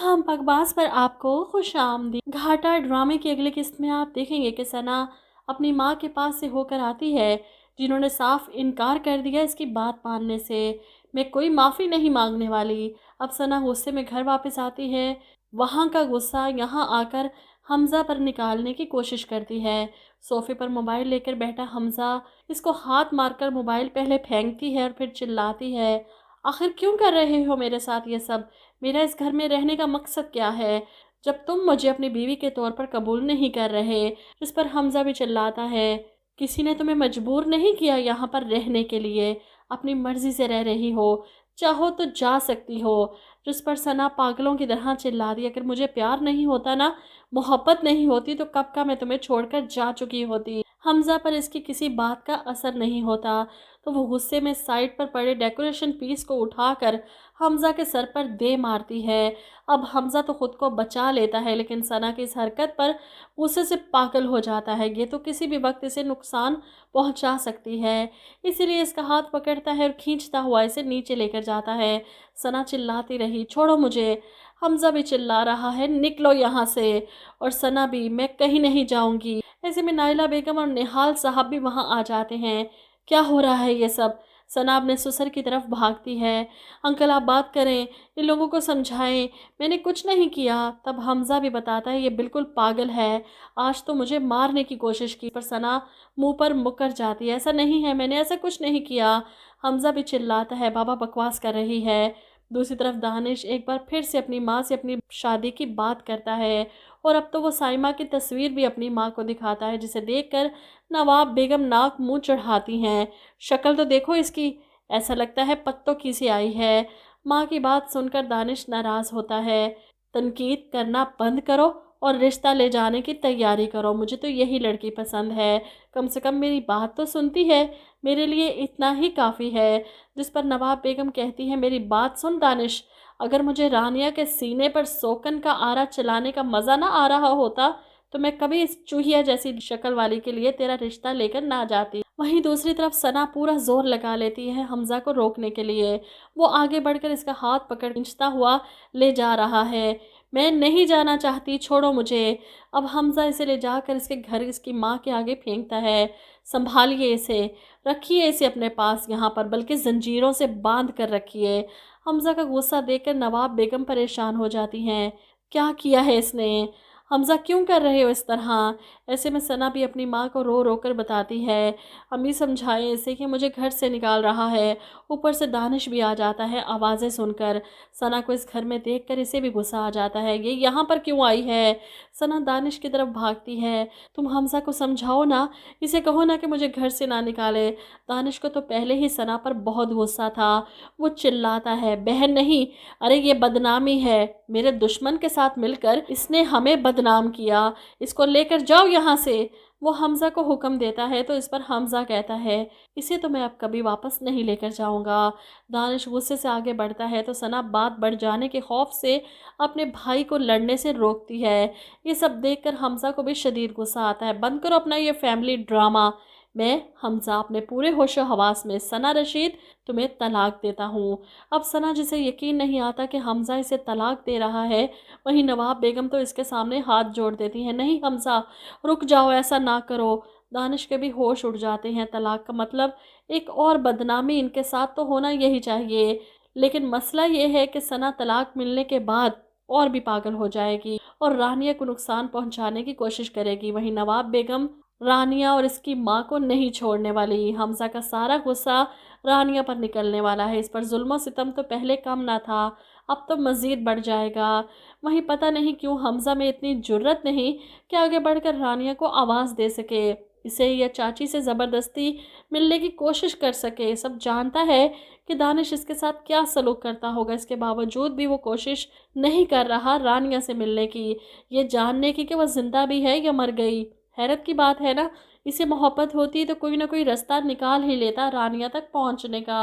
हम बकवास पर आपको खुश आमदीद। घाटा ड्रामे की अगली किस्त में आप देखेंगे कि सना अपनी माँ के पास से होकर आती है, जिन्होंने साफ इनकार कर दिया इसकी बात मानने से। मैं कोई माफ़ी नहीं मांगने वाली। अब सना गुस्से में घर वापस आती है। वहाँ का गुस्सा यहाँ आकर हमज़ा पर निकालने की कोशिश करती है। सोफे पर मोबाइल लेकर बैठा हमज़ा इसको हाथ मारकर मोबाइल पहले फेंकती है और फिर चिल्लाती है, आखिर क्यों कर रहे हो मेरे साथ ये सब? मेरा इस घर में रहने का मकसद क्या है, जब तुम मुझे अपनी बीवी के तौर पर कबूल नहीं कर रहे? इस पर हमज़ा भी चिल्लाता है, किसी ने तुम्हें मजबूर नहीं किया यहाँ पर रहने के लिए, अपनी मर्जी से रह रही हो, चाहो तो जा सकती हो। जिस पर सना पागलों की तरह चिल्ला दी, अगर मुझे प्यार नहीं होता ना, मोहब्बत नहीं होती तो कब का मैं तुम्हें छोड़कर जा चुकी होती। हमज़ा पर इसकी किसी बात का असर नहीं होता, तो वो गुस्से में साइड पर पड़े डेकोरेशन पीस को उठाकर हमज़ा के सर पर दे मारती है। अब हमज़ा तो खुद को बचा लेता है, लेकिन सना की इस हरकत पर गुस्से से पागल हो जाता है। ये तो किसी भी वक्त इसे नुकसान पहुंचा सकती है, इसीलिए इसका हाथ पकड़ता है और खींचता हुआ इसे नीचे लेकर जाता है। सना चिल्लाती रही, छोड़ो मुझे। हमज़ा भी चिल्ला रहा है, निकलो यहाँ से। और सना भी, मैं कहीं नहीं जाऊंगी। ऐसे में नाइला बेगम और निहाल साहब भी वहाँ आ जाते हैं। क्या हो रहा है ये सब? सना अपने ससुर की तरफ भागती है। अंकल आप बात करें, इन लोगों को समझाएं, मैंने कुछ नहीं किया। तब हमज़ा भी बताता है, ये बिल्कुल पागल है, आज तो मुझे मारने की कोशिश की। पर सना मुंह पर मुकर जाती है, ऐसा नहीं है, मैंने ऐसा कुछ नहीं किया। हमज़ा भी चिल्लाता है, बाबा बकवास कर रही है। दूसरी तरफ दानिश एक बार फिर से अपनी माँ से अपनी शादी की बात करता है, और अब तो वो साइमा की तस्वीर भी अपनी माँ को दिखाता है, जिसे देखकर नवाब बेगम नाक मुंह चढ़ाती हैं। शक्ल तो देखो इसकी, ऐसा लगता है पत्तों की सी आई है। माँ की बात सुनकर दानिश नाराज होता है, तनकीद करना बंद करो और रिश्ता ले जाने की तैयारी करो, मुझे तो यही लड़की पसंद है, कम से कम मेरी बात तो सुनती है, मेरे लिए इतना ही काफ़ी है। जिस पर नवाब बेगम कहती है, मेरी बात सुन दानिश, अगर मुझे रानिया के सीने पर सोकन का आरा चलाने का मज़ा ना आ रहा होता तो मैं कभी इस चूहिया जैसी शक्ल वाली के लिए तेरा रिश्ता लेकर ना जाती। वहीं दूसरी तरफ सना पूरा जोर लगा लेती है हमज़ा को रोकने के लिए। वो आगे बढ़कर इसका हाथ पकड़ खींचता हुआ ले जा रहा है। मैं नहीं जाना चाहती, छोड़ो मुझे। अब हमज़ा इसे ले जाकर इसके घर इसकी माँ के आगे फेंकता है। संभालिए इसे, रखिए इसे अपने पास यहाँ पर, बल्कि जंजीरों से बांध कर रखिए। हमज़ा का गुस्सा देखकर नवाब बेगम परेशान हो जाती हैं, क्या किया है इसने? हमज़ा क्यों कर रहे हो इस तरह? ऐसे में सना भी अपनी माँ को रो रो कर बताती है, अम्मी समझाएं इसे कि मुझे घर से निकाल रहा है। ऊपर से दानिश भी आ जाता है आवाज़ें सुनकर। सना को इस घर में देखकर इसे भी गुस्सा आ जाता है, ये यहाँ पर क्यों आई है? सना दानिश की तरफ भागती है, तुम हमज़ा को समझाओ ना, इसे कहो ना कि मुझे घर से ना निकाले। दानिश को तो पहले ही सना पर बहुत गुस्सा था। वो चिल्लाता है, बहन नहीं, अरे ये बदनामी है, मेरे दुश्मन के साथ मिलकर इसने हमें बदनाम किया, इसको लेकर जाओ यहाँ से। वो हमज़ा को हुक्म देता है तो इस पर हमज़ा कहता है, इसे तो मैं अब कभी वापस नहीं लेकर जाऊँगा। दानिश गुस्से से आगे बढ़ता है तो सना बात बढ़ जाने के खौफ से अपने भाई को लड़ने से रोकती है। ये सब देखकर हमज़ा को भी शदीद गुस्सा आता है, बंद करो अपना ये फैमिली ड्रामा। मैं हमज़ा अपने पूरे होशो हवास में, सना रशीद तुम्हें तलाक देता हूँ। अब सना जिसे यकीन नहीं आता कि हमज़ा इसे तलाक दे रहा है, वहीं नवाब बेगम तो इसके सामने हाथ जोड़ देती हैं, नहीं हमज़ा रुक जाओ, ऐसा ना करो। दानिश के भी होश उड़ जाते हैं, तलाक का मतलब एक और बदनामी इनके साथ तो होना यही चाहिए। लेकिन मसला ये है कि सना तलाक मिलने के बाद और भी पागल हो जाएगी और रानिया को नुकसान पहुंचाने की कोशिश करेगी। वहीं नवाब बेगम रानिया और इसकी माँ को नहीं छोड़ने वाली। हमज़ा का सारा गुस्सा रानिया पर निकलने वाला है। इस पर जुल्म सितम तो पहले कम ना था, अब तो मज़ीद बढ़ जाएगा। वहीं पता नहीं क्यों हमज़ा में इतनी जुर्रत नहीं कि आगे बढ़कर रानिया को आवाज़ दे सके, इसे या चाची से ज़बरदस्ती मिलने की कोशिश कर सके। सब जानता है कि दानिश इसके साथ क्या सलूक करता होगा, इसके बावजूद भी वो कोशिश नहीं कर रहा रानिया से मिलने की, ये जानने की कि वह ज़िंदा भी है या मर गई। हैरत की बात है ना, इसे मोहब्बत होती तो कोई ना कोई रास्ता निकाल ही लेता रानिया तक पहुंचने का।